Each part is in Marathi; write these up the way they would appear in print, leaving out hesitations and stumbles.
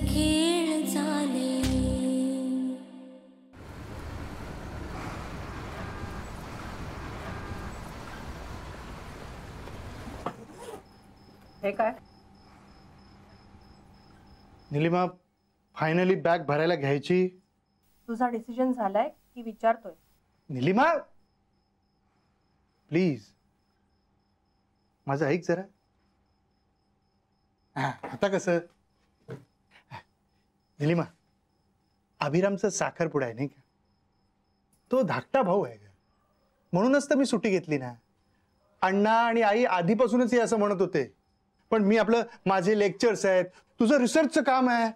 खेळ झाले. हे काय निलिमा, फायनली बॅग भरायला घ्यायची. तुझा डिसिजन झालाय की विचारतोय? निलिमा प्लीज माझं ऐक जरा. आता कसं निलिमा, अभिरामचा साखरपुडा आहे नाही का, तो धाकटा भाऊ आहे, म्हणूनच तर मी सुट्टी घेतली ना. अण्णा आणि आई आधीपासूनच हे असं म्हणत होते, पण मी आपलं माझे लेक्चर्स आहेत, तुझं रिसर्चचं काम आहे,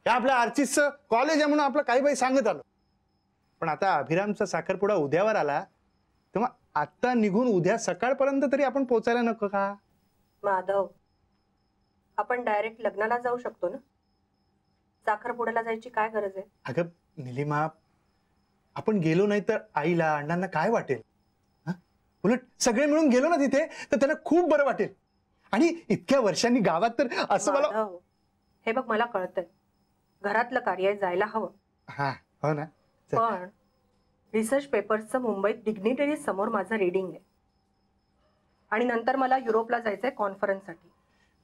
आपल्या आर्चिसचं कॉलेज आहे म्हणून आपलं काही बाई सांगत आलो. पण आता अभिरामचा साखरपुडा उद्यावर आला, तेव्हा आता निघून उद्या सकाळपर्यंत तरी आपण पोचायला नको का? माधव, आपण डायरेक्ट लग्नाला जाऊ शकतो ना, साखरपुड्याला जायची काय गरज आहे? अगं निलिमा, आपण गेलो नाही तर आईला अण्णांना काय वाटेल? उलट सगळे मिळून गेलो ना तिथे तर त्यांना खूप बरं वाटेल. आणि इतक्या वर्षांनी गावात तर असं मला. हे बघ, मला कळतंय घरातलं कार्य जायला हवं. हा हो ना. पण रिसर्च पेपर्सचं मुंबईत डिग्निटरी समोर माझं रीडिंग आहे आणि नंतर मला युरोपला जायचंय कॉन्फरन्ससाठी.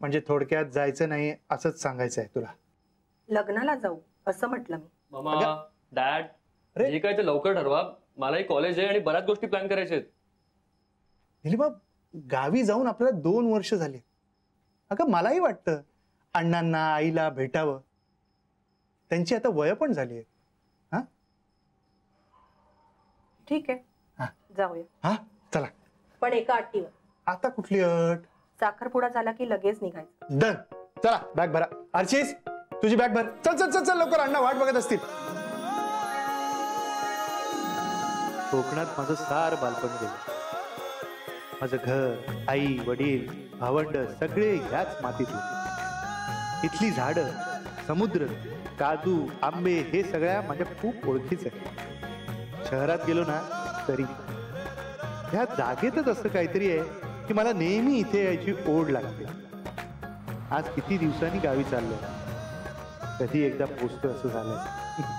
म्हणजे थोडक्यात जायचं नाही असंच सांगायचं आहे तुला? लग्नाला जाऊ असं म्हटलं मी. मामा, डॅड, जे काय ते लवकर ठरवा. मलाही कॉलेज आहे आणि बऱ्याच गोष्टी प्लॅन करायच्या आहेत. निलिमा, गावी जाऊन आपल्याला 2 वर्ष झाली. अगं मलाही वाटतं अण्णांना आईला भेटावं. त्यांची आता वय पण झाली आहे. हा ठीक आहे, जाऊया. हा चला. पण एका अटीवर. आता कुठली अट? साखरपुडा झाला की लगेच निघायचं. डन. चला बॅग भरा. आर्चिस, तुझी बॅग भर. चल चल चल चल लवकर, अण्णा वाट बघत असतील. कोकणात माझं सार बालपण गेलं. माझं घर, आई, वडील, भावंड सगळे याच मातीत होते. इथली झाडं, समुद्र, काजू, आंबे हे सगळ्या माझ्या खूप ओळखीच आहे. शहरात गेलो ना तरी ह्या जागेतच असं काहीतरी आहे की मला नेहमी इथे यायची ओढ लागते. आज किती दिवसांनी गावी चाललोय, कधी एकदा पोचतो असं झालंय.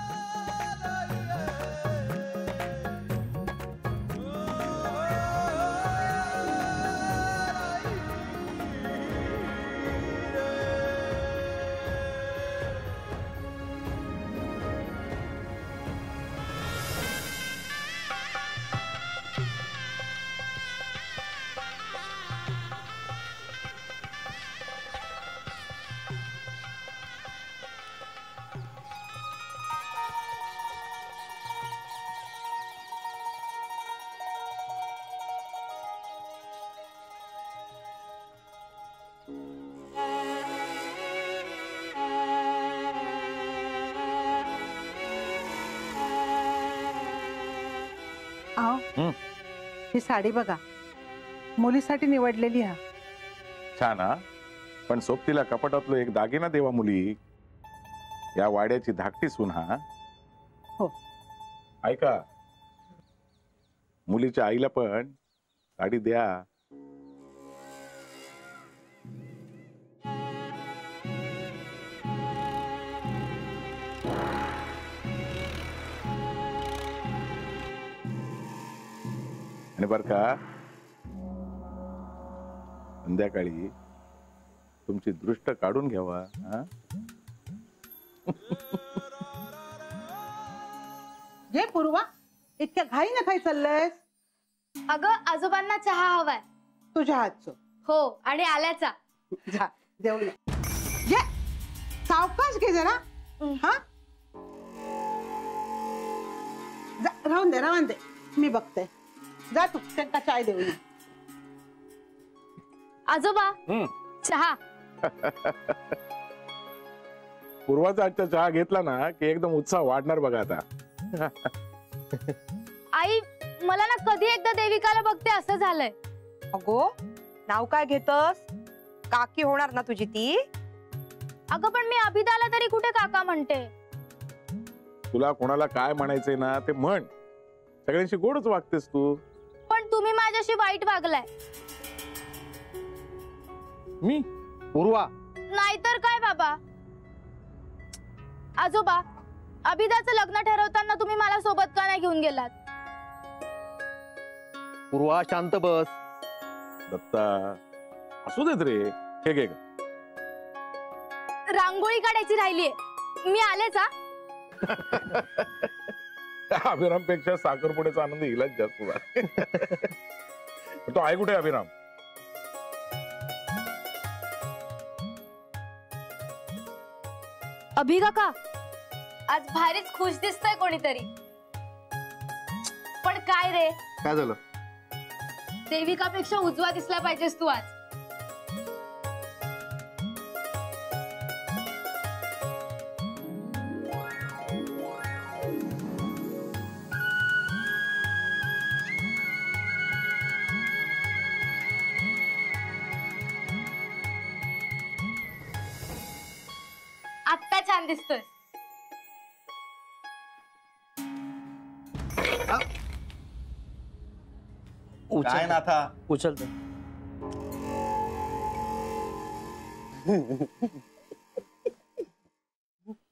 ही साडी बघा, मुलीसाठी निवडलेली. हा छान. हा पण सोबतीला कपाटातलो एक दागिना देवा मुली. या वाड्याची धाकटी सून. हा हो. ऐका, मुलीच्या आईला पण साडी द्या. आणि बर का, संध्याकाळी तुमची दृष्ट काढून घ्यावा. जे पूर्वा, इतक्या घाई ना खाई चाललंयस? अगं आजोबांना चहा हवाय. तुझ्या हातचं? हो, आणि आल्याचा. जा देऊन ये. सावकाश घे जरा. हा राहून दे, मी बघते. जा तू त्यांना चाय देऊन ये. आजोबा, चहा. पूर्वाचा आजचा चहा घेतला ना की एकदम उत्साह वाढणार बघा आता. आई, मला ना कधी एकदा देविकाला बघते असं झालंय. अगो, नाव काय घेतस? काकी होणार ना तुझी ती? अगं पण मी अभिदाला तरी कुठे काका म्हणते. तुला कोणाला काय म्हणायचंय ना ते म्हण. सगळ्यांशी गोडच वागतेस तू. पण तुम्ही माझ्याशी वाईट वागलाय. मी? पूर्वा, नाहीतर काय बाबा. आजोबा, अभिदाचं लग्न ठरवताना तुम्ही मला सोबत का नाही घेऊन गेलात? पूर्वा शांत बस. दत्ता असू देत रे. हे घे ग. रांगोळी काढायची राहिलीये. मी आलेच हा. अभिराम पेक्षा साखरपुड्याचा आनंद हिलाच जास्त झाला. तो आहे कुठे अभिराम? अभि काका, आज भारीच खुश दिसतंय कोणीतरी. पण काय रे, काय झालं? देविकापेक्षा उजवा दिसला पाहिजेस तू आज. आत्ता छान दिसतोय. काय नाथा उचलतो.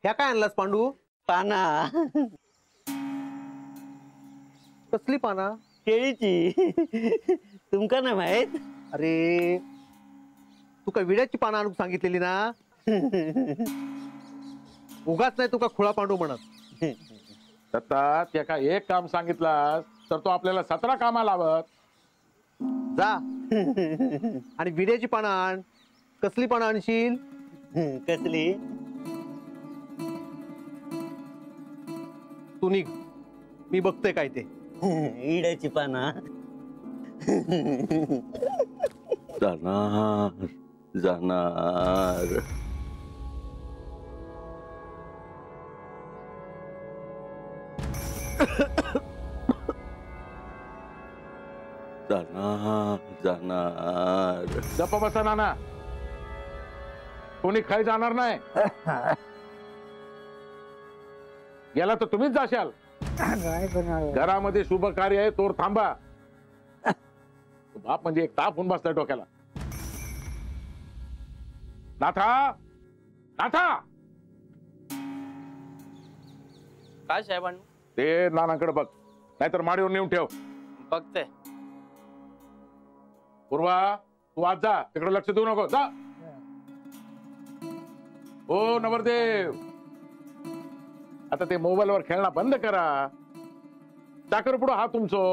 ह्या काय आणलास पांडू? पाना कसली पाना? केळीची. तुमका नाही माहित? अरे तू काय विड्याची पानं आणून सांगितलेली ना? उगाच नाही तुका खुळा पांडू म्हणत. दत्ता त्याका एक काम सांगितलं तर तो आपल्याला 17 कामा लावत. जा आणि विड्याची पानं आण. कसली पानं आणशील? कसली? तू निघ, मी बघते काय ते. इड्याची पाना. जाणार जाणार. जाणार जाणार. गप्प बसा नाना. कोणी खाई जाणार नाही. गेला तर तुम्हीच जाशाल. घरामध्ये शुभ कार्य आहे तोर थांबा. बाप म्हणजे एक ताप होऊन बसलाय डोक्याला. नाथा नाथा. काय साहेबांनी? ते नानाकडे बघ, नाहीतर माडीवर नेऊन ठेव. बघते. पूर्वा तू आज जा, तिकडे लक्ष देऊ नको. जा. ओ नवरदेव, आता ते मोबाईल वर खेळणं बंद करा. साखरपुडा हा तुमचो.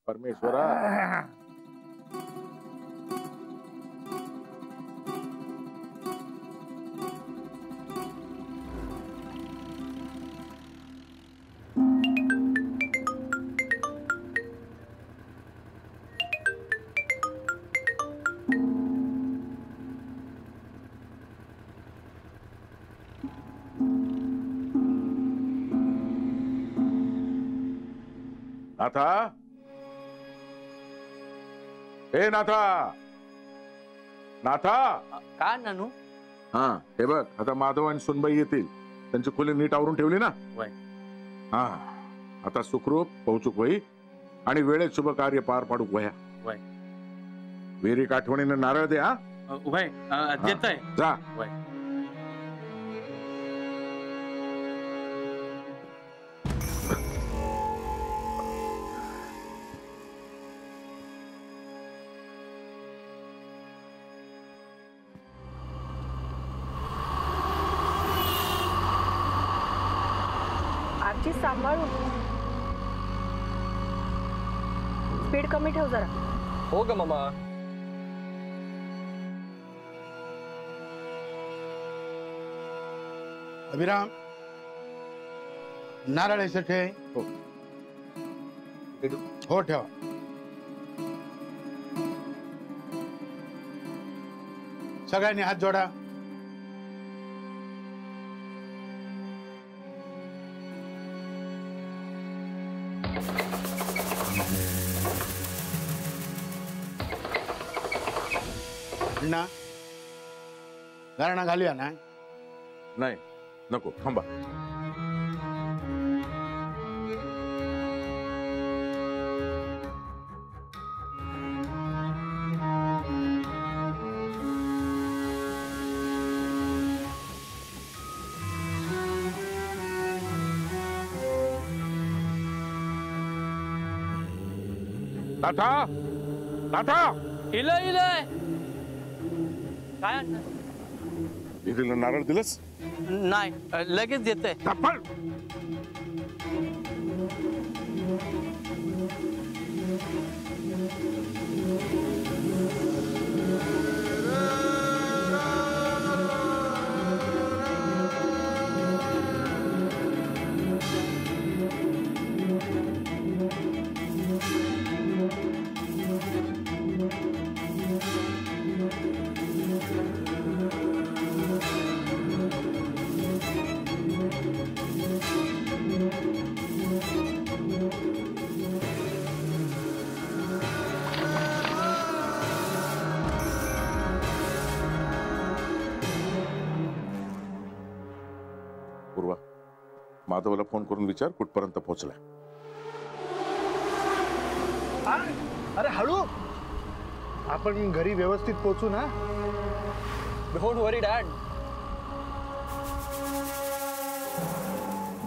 परमेश्वरा. नाथा, ए नाथा, नाथा. काय नानू? हा हे बघ, आता माधव आणि सुनबाई येतील. त्यांची खोली नीट आवरून ठेवली ना? हा आता सुखरूप पोहोचूक वही आणि वेळेत शुभ कार्य पार पाडूक वया. विहिरीक आठवणीने नारळ दे. हा देतोय. जा. आजी सांभाळून. स्पीड कमी ठेव जरा. हो ग मामा. अभिराम, नारळ ठे. हो ठेवा. सगळ्यांनी हात जोडा. अण्णा, घराणा घालूया ना? नाही नको, थांबा. ताथा ताथा इलय इलय काय इथलं नारळ दिलंस नाही लगेच देते. चप्पल पूर्वा माधवला फोन करून विचार कुठपर्यंत पोहोचलाय. अरे हळू, आपण घरी व्यवस्थित पोहोचू ना. Don't worry dad.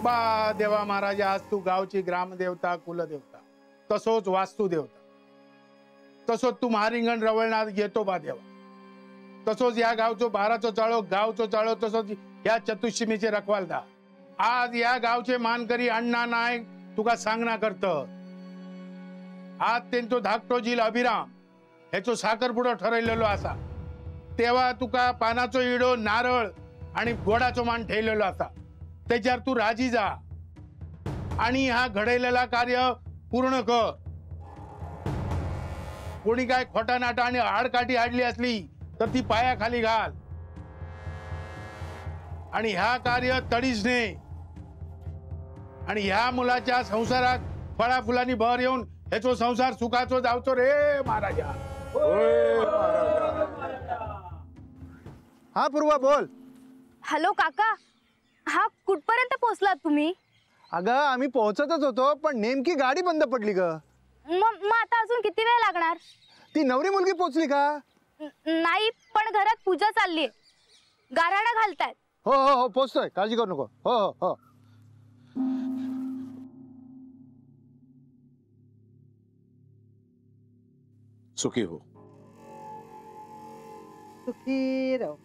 बा देवा महाराजा, आज तू गावची ग्रामदेवता कुलदेवता तसोच वास्तुदेवता, तसोच तू महारिंगण रवळनाथ घेतो बा देवा, तसोच या गावचो बाराचो चाळो गावचो चाळो, तसोच या चतुष्टमीचे रखवालदार. आज या गावचे मानकरी अण्णा नायक तुका सांगना करत. आज तेंचो धाकटो झील अभिराम हेचो साखरपुडो ठरयलेलो असा. तेव्हा तुका पानाचो इडो नारळ आणि गोडाचो मान ठेवलेलो असा. त्याच्यावर तू राजी जा आणि हा घडलेला कार्य पूर्ण कर. कोणी काय खोटा नाटा आणि आडकाठी हाडली असली तर ती पायाखाली घाल आणि ह्या कार्य तडीच ने. आणि ह्या मुलाच्या संसारात फळा फुलांनी भर येऊन ह्याचो संसार सुखाचो जावचो रे महाराजा. हा पूर्वा बोल. हॅलो काका, हा कुठपर्यंत पोहोचलात तुम्ही? अगं आम्ही पोहोचतच होतो, पण नेमकी गाडी बंद पडली ग. मग आता अजून किती वेळ लागणार? ती नवरी मुलगी पोहोचली का? नाही, पण घरात पूजा चाललीये, गाऱ्हाणा घालतायत. हो हो हो पोहोचतोय, काळजी करू नको. हो हो हो. सुखी हो. सुखी रहो.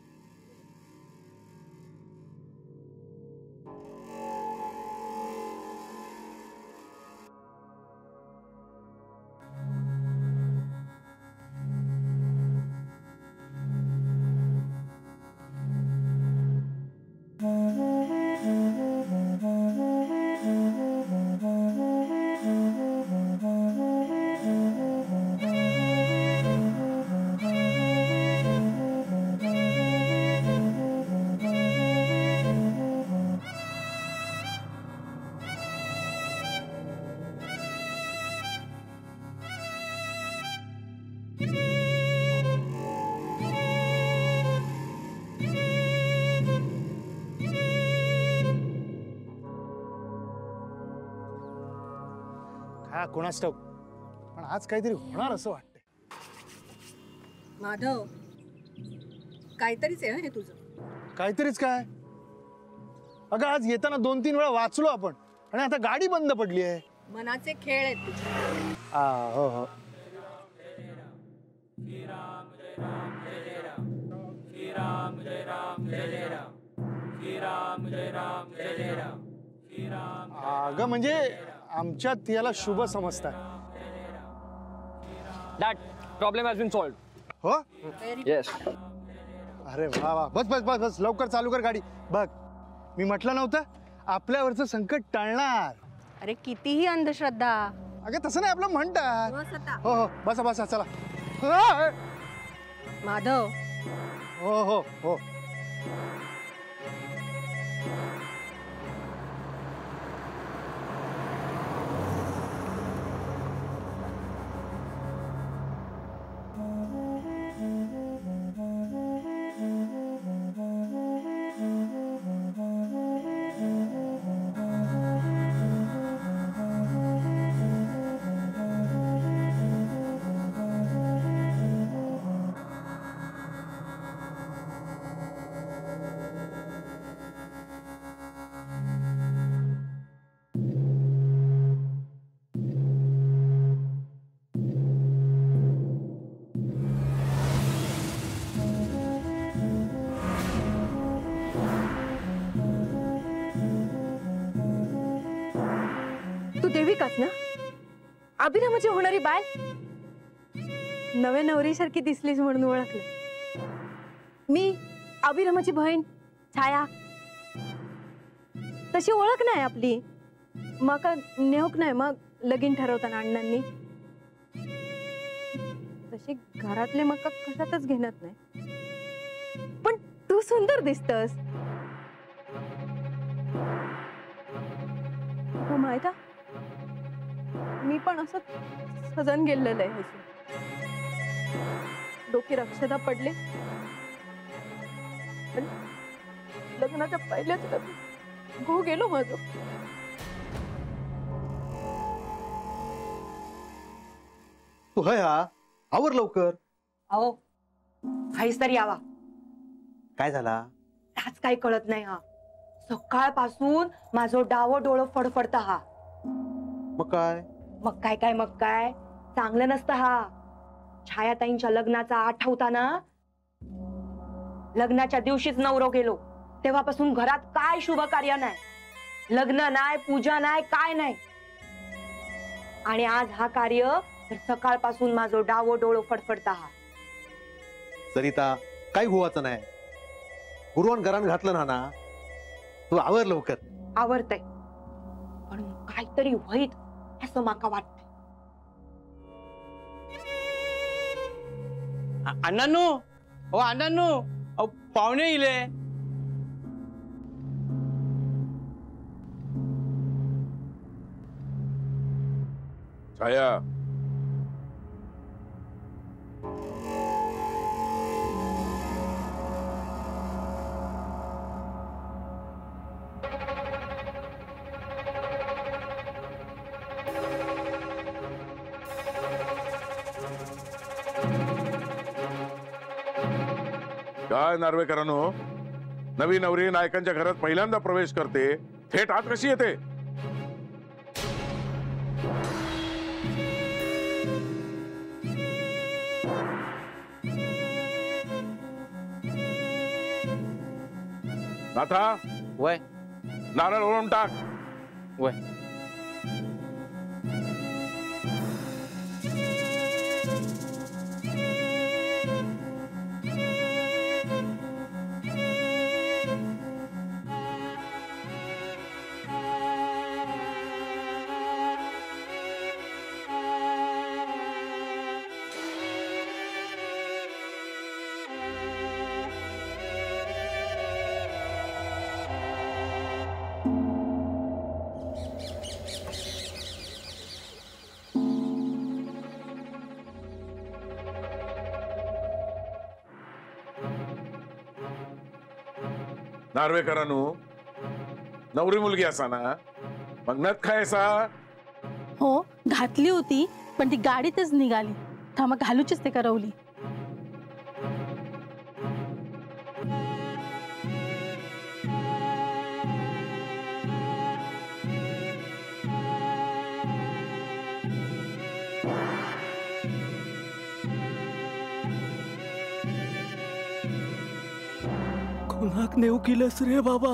हा कोणाच ठाऊक, पण आज काहीतरी होणार असं वाटतंय. माधव, काहीतरीच आहे हे तुझं. काहीतरीच काय? अगं आज येताना 2-3 वेळा वाचलो आपण आणि आता गाडी बंद पडली आहे. मनाचे खेळ आहेत तुझे. हो हो. अगं म्हणजे आमच्यात याला शुभ समजतात. Dad, problem has been solved. हो येस. अरे वा वा, बस बस बस बस, लवकर चालू कर गाडी. बघ, मी म्हटलं नव्हतं आपल्यावरचं संकट टळणार. अरे कितीही अंधश्रद्धा. अगं तसं नाही, आपलं म्हणतात. बस आता. हो हो, बसा बसा, चला. माधव, हो हो हो. मालविकाच ना, अभिरामाची होणारी बाय. नव्या नवरीसारखी दिसलीस म्हणून ओळखलं. मी अभिरामाची बहीण छाया. तशी ओळख नाही आपली. मका नेऊक नाही मग लगीन ठरवताना अण्णांनी. तशी घरातले मका कशातच घेणत नाही. पण तू सुंदर दिसतस. हो माहित आहे, मी पण असं सजन गेलेलं आहे. डोकी रक्षदा पडले. लग्नाच्या पहिल्याच गो गेलो माझं. तू हय हा आवर लवकर. अहो काहीच तरी यावा. काय झाला? आज काही कळत नाही हा. सकाळपासून माझं डावं डोळं फडफडत हा. मग काय? मग काय चांगलं नसतं हा. छायाताईंच्या लग्नाचा आठवता ना. लग्नाच्या दिवशीच नवरो गेलो. तेव्हापासून घरात काय शुभ कार्य नाही. लग्न नाही, पूजा नाही, काय नाही. आणि आज हा कार्य तर सकाळपासून माझं डावं डोळं फडफडता हा. सरिता काय हुवाचं नाही. गुरुवान घरान घातलं ना. तू आवर लवकर. आवडतंय पण काहीतरी वाईट असं माका वाटतंय. अण्णांनो, हो अण्णांनो, पाहुणे इले. छाया, काय नार्वेकरांनो, नवी नवरी नायकांच्या घरात पहिल्यांदा प्रवेश करते, थेट आत कशी येते? नाथा, वय नारळ ओळून टाक. वय नार्वेकरांनो, नवरी मुलगी असा ना, मग नथ खायचा. हो घातली होती पण ती गाडीतच निघाली. थांबा घालूचीच ते करवली. कोणाक नेऊ केलंस रे बाबा?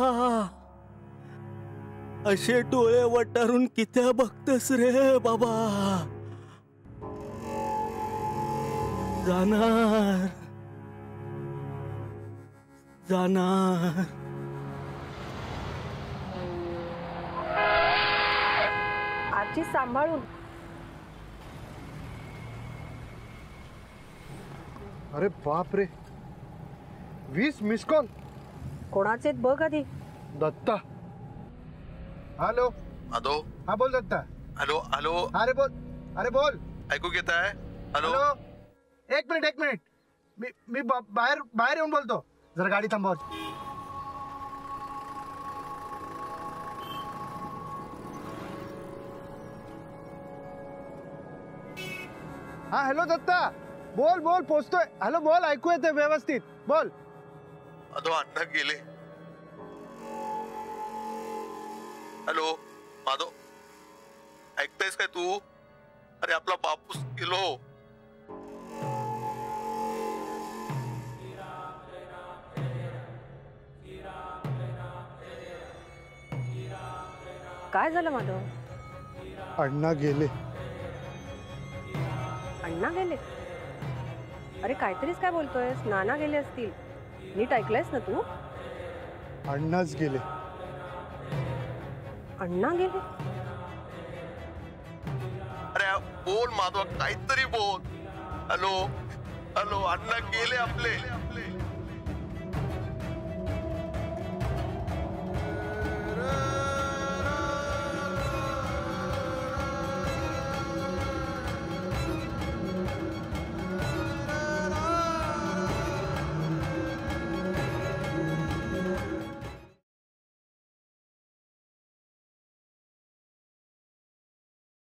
असे डोळे वटारून कित्या बघतस रे बाबा? जाणार जाणार. आजी सांभाळून. अरे बाप रे, 20 मिस कॉल. कोणाचे बघ आधी. दत्ता. हॅलो. हॅलो. हा बोल दत्ता. Hello hello. अरे बोल. अरे बोल. ऐकू घेत आहे? हॅलो. एक मिनिट. मी बाहेर येऊन बोलतो. जरा गाडी थांबव. हा हॅलो दत्ता. बोल पोचतोय. हॅलो बोल, ऐकू येते व्यवस्थित. बोल. अदो अण्णा गेले. हॅलो माधव, ऐकतायस काय तू? अरे आपला बापूस गेलो. काय झालं माधव? अण्णा गेले. अण्णा गेले? अरे काहीतरीच काय बोलतोयस? नाना गेले असतील. नीट ऐकलंयस ना तू? अण्णाच गेले. अण्णा गेले? अरे बोल माधवा, काहीतरी बोल. हॅलो हॅलो, अण्णा गेले आपले.